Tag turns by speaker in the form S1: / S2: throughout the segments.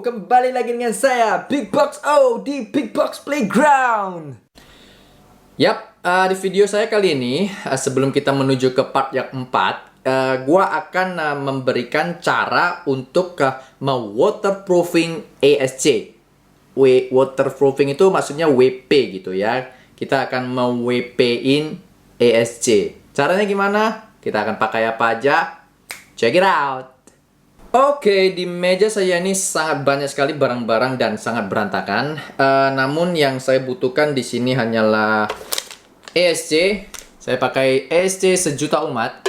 S1: kembali lagi dengan saya Big Box O di Big Box Playground. Di video saya kali ini, sebelum kita menuju ke part yang 4, gua akan memberikan cara untuk waterproofing ESC. Waterproofing itu maksudnya WP gitu ya. Kita akan WP-in ESC. Caranya gimana? Kita akan pakai apa aja? Check it out. Oke, di meja saya ini sangat banyak sekali barang-barang dan sangat berantakan. Namun yang saya butuhkan di sini hanyalah ESC. Saya pakai ESC sejuta umat.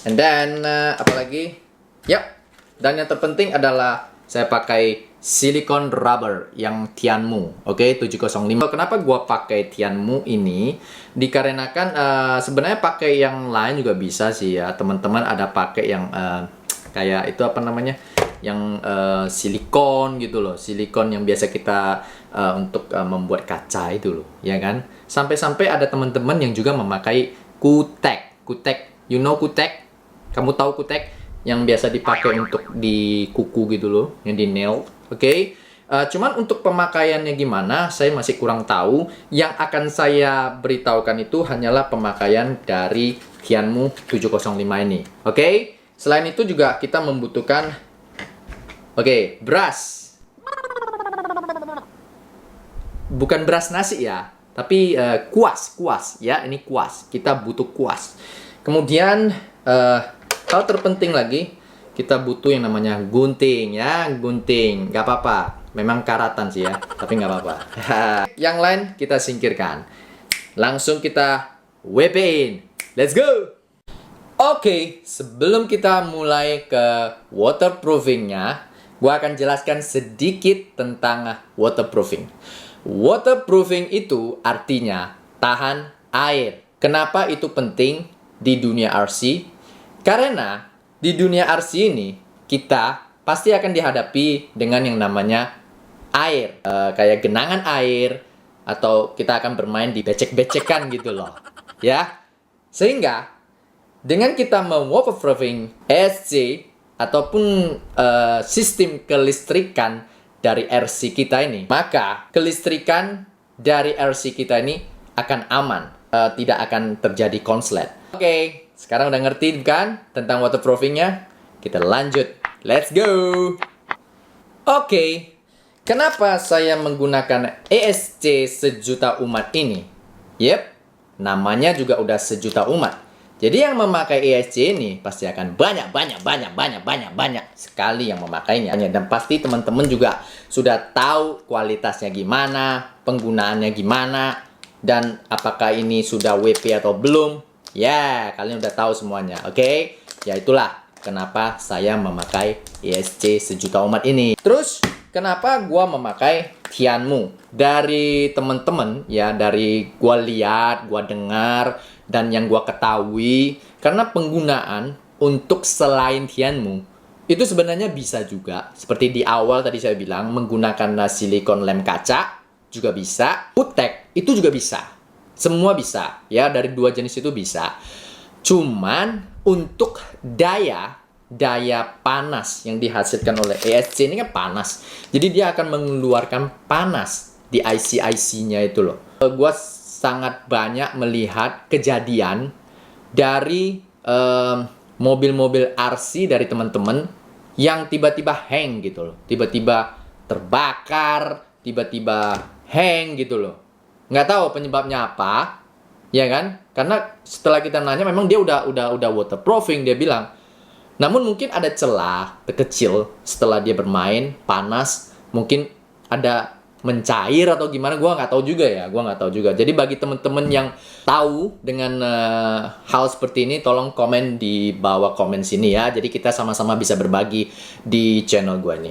S1: And then apalagi? Dan yang terpenting adalah saya pakai silicone rubber yang Tianmu. Oke, 705. Kenapa gua pakai Tianmu ini? Dikarenakan sebenarnya pakai yang lain juga bisa sih ya. Teman-teman ada pakai yang kayak itu apa namanya, yang silikon gitu loh, silikon yang biasa kita untuk membuat kaca itu loh, ya kan. Sampai-sampai ada teman-teman yang juga memakai kutek, you know kutek, kamu tahu kutek yang biasa dipakai untuk di kuku gitu loh, yang di nail, oke. Cuman untuk pemakaiannya gimana, saya masih kurang tahu. Yang akan saya beritahukan itu hanyalah pemakaian dari Tianmu 705 ini, oke. Selain itu juga kita membutuhkan beras. Bukan beras nasi ya, tapi kuas ya, ini kuas. Kita butuh kuas. Kemudian hal terpenting lagi, kita butuh yang namanya gunting ya, gunting. Gak apa-apa, memang karatan sih ya, tapi gak apa-apa. Yang lain kita singkirkan. Langsung kita WP-in. Let's go! Oke, sebelum kita mulai ke waterproofingnya, gua akan jelaskan sedikit tentang waterproofing. Waterproofing itu artinya tahan air. Kenapa itu penting di dunia RC? Karena di dunia RC ini, kita pasti akan dihadapi dengan yang namanya air. Kayak genangan air, atau kita akan bermain di becek-becekan gitu loh. Ya, sehingga dengan kita waterproofing ESC ataupun sistem kelistrikan dari RC kita ini, maka kelistrikan dari RC kita ini akan aman, tidak akan terjadi konslet. Oke, sekarang udah ngerti kan tentang waterproofingnya? Kita lanjut, let's go! Oke, kenapa saya menggunakan ESC sejuta umat ini? Namanya juga udah sejuta umat. Jadi yang memakai ESC ini pasti akan banyak sekali yang memakainya. Dan pasti teman-teman juga sudah tahu kualitasnya gimana, penggunaannya gimana, dan apakah ini sudah WP atau belum. Ya, kalian udah tahu semuanya, oke? Ya itulah kenapa saya memakai ESC sejuta umat ini. Terus, kenapa gua memakai Tianmu? Dari teman-teman ya, dari gua lihat, gua dengar, dan yang gua ketahui, karena penggunaan untuk selain Tianmu itu sebenarnya bisa juga. Seperti di awal tadi saya bilang, menggunakan silikon lem kaca juga bisa. Kutek itu juga bisa. Semua bisa ya, dari dua jenis itu bisa. Cuman untuk daya panas yang dihasilkan oleh ESC ini kan panas. Jadi dia akan mengeluarkan panas di IC-nya itu loh. Gua sangat banyak melihat kejadian dari mobil-mobil RC dari teman-teman yang tiba-tiba hang gitu loh. Tiba-tiba terbakar, tiba-tiba hang gitu loh. Nggak tahu penyebabnya apa, ya kan? Karena setelah kita nanya memang dia udah waterproofing, dia bilang. Namun mungkin ada celah kecil setelah dia bermain, panas, mungkin ada mencair atau gimana, gue nggak tahu juga. Jadi bagi temen-temen yang tahu dengan hal seperti ini, tolong komen di bawah komen sini ya. Jadi kita sama-sama bisa berbagi di channel gue ini.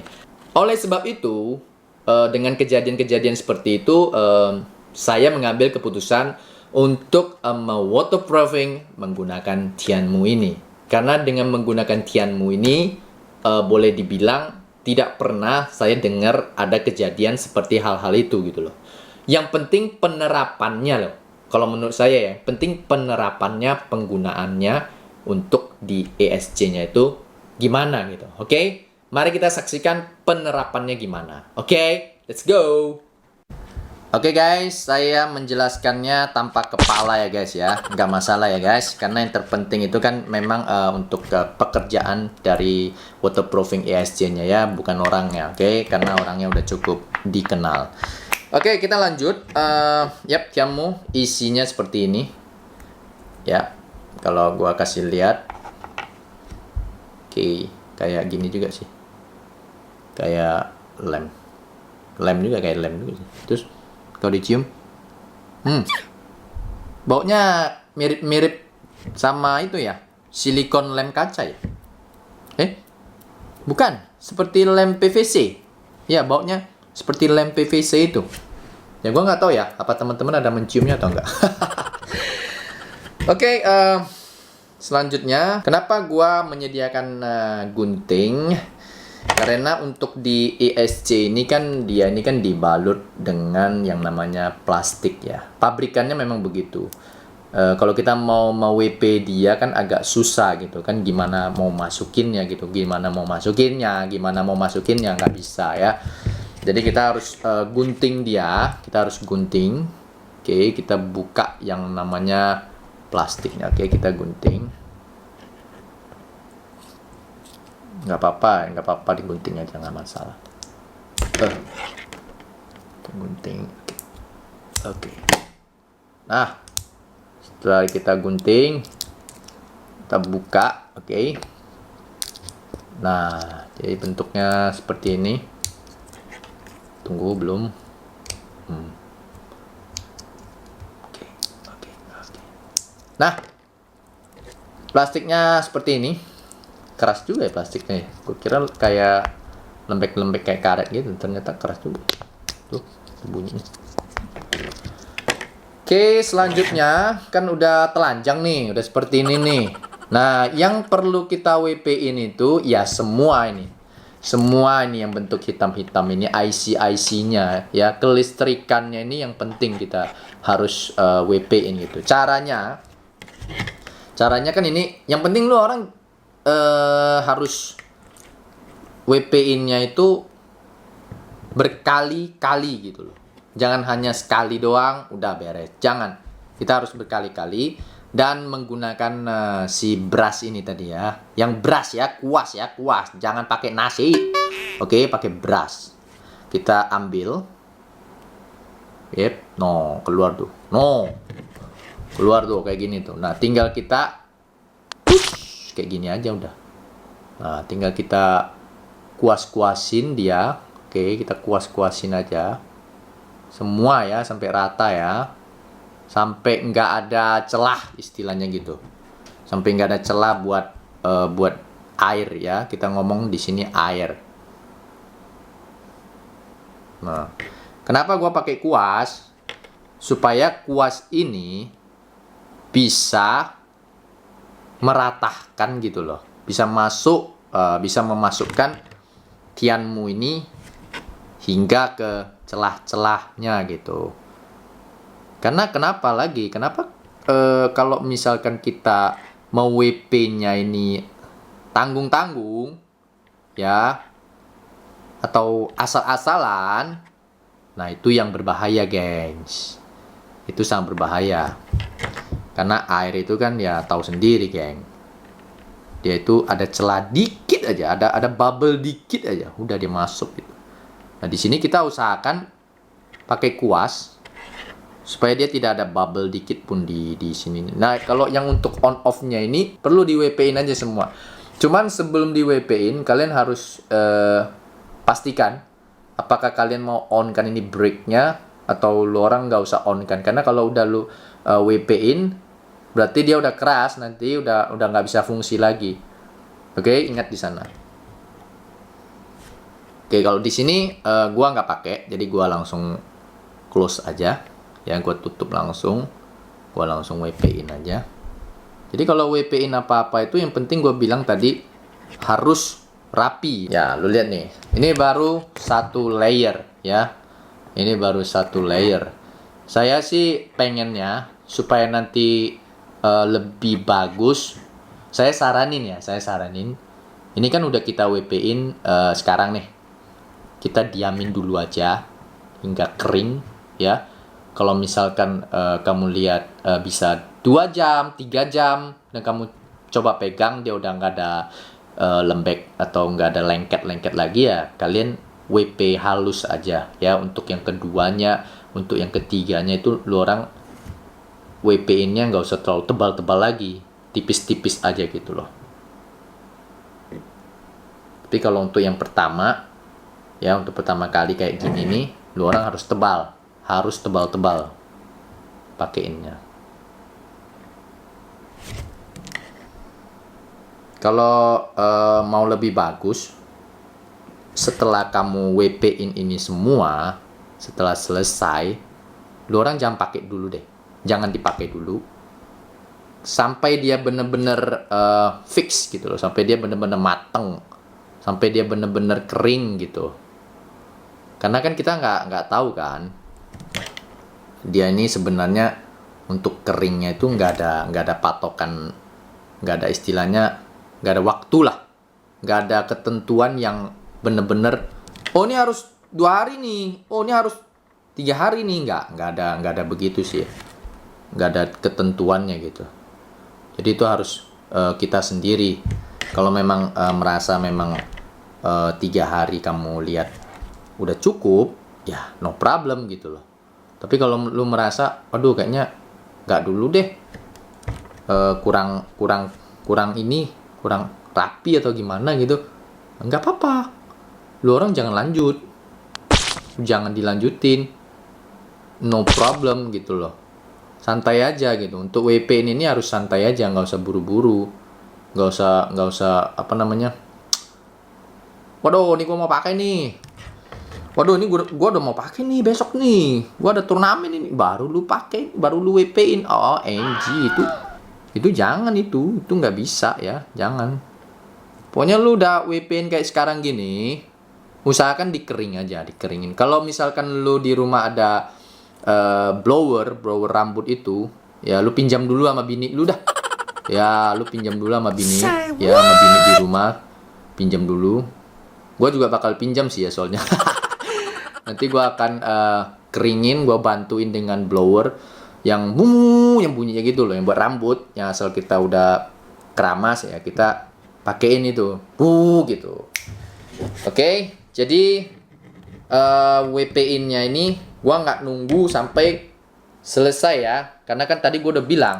S1: Oleh sebab itu, dengan kejadian-kejadian seperti itu, saya mengambil keputusan untuk waterproofing menggunakan Tianmu ini. Karena dengan menggunakan Tianmu ini, boleh dibilang tidak pernah saya dengar ada kejadian seperti hal-hal itu gitu loh. Yang penting penerapannya loh. Kalau menurut saya ya, penting penerapannya, penggunaannya untuk di ESC-nya itu gimana gitu. Oke? Mari kita saksikan penerapannya gimana. Oke, let's go. Oke guys, saya menjelaskannya tanpa kepala ya guys ya. Nggak masalah ya guys, karena yang terpenting itu kan memang untuk pekerjaan dari waterproofing ESC-nya ya, bukan orangnya. Oke, karena orangnya udah cukup dikenal. Oke, kita lanjut. Yap, kamu isinya seperti ini. Ya, kalau gua kasih lihat. Oke, kayak gini juga sih. Kayak lem. Lem juga kayak lem juga sih. Terus kalau dicium, baunya mirip-mirip sama itu ya, silikon lem kaca ya. Bukan, seperti lem PVC. Ya, baunya seperti lem PVC itu. Ya, gua nggak tahu ya, apa teman-teman ada menciumnya atau enggak. Oke, selanjutnya, kenapa gua menyediakan gunting? Karena untuk di ESC ini kan dibalut dengan yang namanya plastik ya. Pabrikannya memang begitu. Kalau kita mau WP dia kan agak susah gitu kan, gimana mau masukinnya nggak bisa ya. Jadi kita harus gunting dia, Oke, kita buka yang namanya plastiknya. Oke, kita gunting. Nggak apa-apa digunting aja, nggak masalah. Gunting. Oke. Nah, setelah kita gunting, kita buka. Oke. Nah, jadi bentuknya seperti ini. Tunggu, belum. Oke. Nah, plastiknya seperti ini. Keras juga ya plastiknya ya. Gue kira kayak lembek-lembek kayak karet gitu, ternyata keras juga. Tuh bunyinya. Oke, selanjutnya kan udah telanjang nih, udah seperti ini nih. Nah, yang perlu kita WP-in itu ya semua ini yang bentuk hitam-hitam ini, IC-nya ya, kelistrikannya ini yang penting kita harus WP-in gitu. Caranya kan ini, yang penting lu orang harus WP-in-nya itu berkali-kali gitu loh. Jangan hanya sekali doang udah beres. Jangan. Kita harus berkali-kali dan menggunakan si brush ini tadi ya. Yang brush ya, kuas. Jangan pakai nasi. Oke, pakai brush. Kita ambil. Yep, keluar tuh. Keluar tuh kayak gini tuh. Nah, tinggal kita kayak gini aja udah. Nah, tinggal kita kuas-kuasin dia. Oke, kita kuas-kuasin aja semua ya, sampai rata ya, sampai nggak ada celah istilahnya gitu, sampai nggak ada celah buat air ya. Kita ngomong di sini air. Nah, kenapa gua pakai kuas? Supaya kuas ini bisa meratahkan gitu loh, bisa memasukkan tianmu ini hingga ke celah-celahnya gitu. Karena kenapa kalau misalkan kita mau WP-nya ini tanggung-tanggung ya, atau asal-asalan, nah itu yang berbahaya gengs. Itu sangat berbahaya. Karena air itu kan ya tahu sendiri, geng. Dia itu ada celah dikit aja, ada bubble dikit aja, udah dia masuk gitu. Nah, di sini kita usahakan pakai kuas supaya dia tidak ada bubble dikit pun di sini. Nah, kalau yang untuk on off-nya ini perlu di WP-in aja semua. Cuman sebelum di WP-in kalian harus pastikan apakah kalian mau on kan ini break-nya atau lu orang nggak usah on kan. Karena kalau udah lu WP-in berarti dia udah keras, nanti udah nggak bisa fungsi lagi. Oke, ingat di sana. Oke, kalau di sini gua nggak pakai, jadi gua langsung close aja. Ya, gua tutup langsung. Gua langsung WP-in aja. Jadi kalau WP-in apa-apa itu yang penting gua bilang tadi harus rapi. Ya, lu lihat nih. Ini baru satu layer ya. Ini baru satu layer. Saya sih pengennya supaya nanti lebih bagus, saya saranin Ini kan udah kita WP-in sekarang nih. Kita diamin dulu aja hingga kering ya. Kalau misalkan kamu lihat bisa 2 jam, 3 jam dan kamu coba pegang dia udah nggak ada lembek atau nggak ada lengket-lengket lagi ya, kalian WP halus aja ya. Untuk yang keduanya, untuk yang ketiganya itu lu orang WP-nya nggak usah terlalu tebal-tebal lagi, tipis-tipis aja gitu loh. Tapi kalau untuk yang pertama ya, untuk pertama kali kayak gini nih, lu orang harus tebal-tebal pakeinnya. Kalau mau lebih bagus, setelah kamu WP-in ini semua, setelah selesai, lu orang jangan pakai dulu deh. Jangan dipakai dulu sampai dia bener-bener fix gitu loh, sampai dia bener-bener mateng, sampai dia bener-bener kering gitu. Karena kan kita nggak tahu kan, dia ini sebenarnya untuk keringnya itu nggak ada patokan, nggak ada istilahnya, nggak ada waktu lah, nggak ada ketentuan yang bener-bener oh ini harus 2 hari nih, oh ini harus 3 hari nih, nggak ada begitu sih, nggak ada ketentuannya gitu. Jadi itu harus kita sendiri. Kalau memang merasa memang 3 hari kamu lihat udah cukup, ya no problem gitu loh. Tapi kalau lu merasa, aduh kayaknya nggak dulu deh, kurang rapi atau gimana gitu, nggak apa-apa. Lu orang jangan lanjut, jangan dilanjutin, no problem gitu loh. Santai aja gitu. Untuk WP ini harus santai aja, nggak usah buru-buru, nggak usah apa namanya. Waduh, ini gua mau pakai nih. Waduh, ini gua udah mau pakai nih besok nih. Gua ada turnamen ini, baru lu pakai, baru lu WP-in. Oh, NG itu jangan, itu nggak bisa ya, jangan. Pokoknya lu udah WP-in kayak sekarang gini, usahakan dikeringin. Kalau misalkan lu di rumah ada blower rambut itu, ya lu pinjam dulu sama bini lu dah. Ya, lu pinjam dulu sama bini. Ya, sama bini di rumah, pinjam dulu. Gua juga bakal pinjam sih ya soalnya. Nanti gue akan keringin, gue bantuin dengan blower yang bunyinya gitu loh, yang buat rambut, yang asal kita udah keramas ya kita pakein itu, gitu. Oke, jadi WP-in-nya ini gue nggak nunggu sampai selesai ya, karena kan tadi gue udah bilang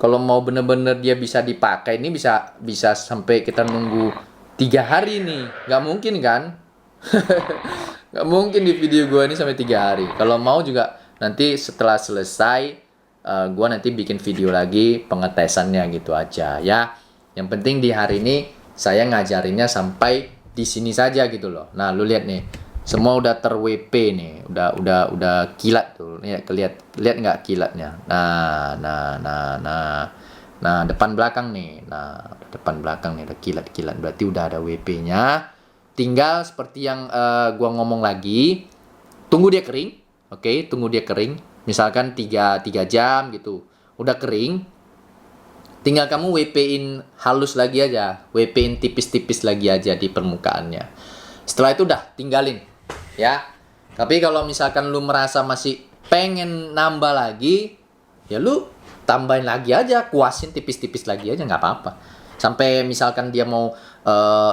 S1: kalau mau bener-bener dia bisa dipakai ini bisa sampai kita nunggu 3 hari nih, nggak mungkin kan? Gak mungkin di video gue ini sampai 3 hari. Kalau mau juga nanti setelah selesai gue nanti bikin video lagi pengetesannya gitu aja ya. Yang penting di hari ini saya ngajarinnya sampai di sini saja gitu loh. Nah, lu lihat nih, semua udah ter-WP nih, udah kilat tuh. Nih, lihat nggak kilatnya? Nah, depan belakang nih. Nah, depan belakang nih udah kilat-kilat. Berarti udah ada WP-nya. Tinggal seperti yang gua ngomong lagi, tunggu dia kering, oke? Tunggu dia kering, misalkan 3 jam gitu, udah kering, tinggal kamu WP-in halus lagi aja, WP-in tipis-tipis lagi aja di permukaannya. Setelah itu udah tinggalin, ya. Tapi kalau misalkan lu merasa masih pengen nambah lagi, ya lu tambahin lagi aja, kuasin tipis-tipis lagi aja, nggak apa-apa. Sampai misalkan dia mau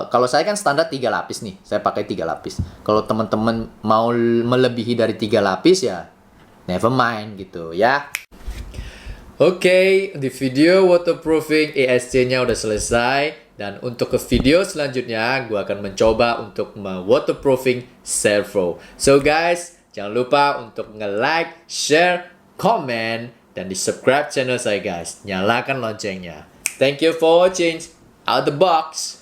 S1: kalau saya kan standar 3 lapis nih, saya pakai 3 lapis. Kalau teman-teman mau melebihi dari 3 lapis ya never mind gitu ya. Oke, di video waterproofing ESC-nya udah selesai. Dan untuk ke video selanjutnya, gue akan mencoba untuk waterproofing servo. So guys, jangan lupa untuk nge-like, share, comment, dan di subscribe channel saya guys. Nyalakan loncengnya. Thank you for watching. Out the box.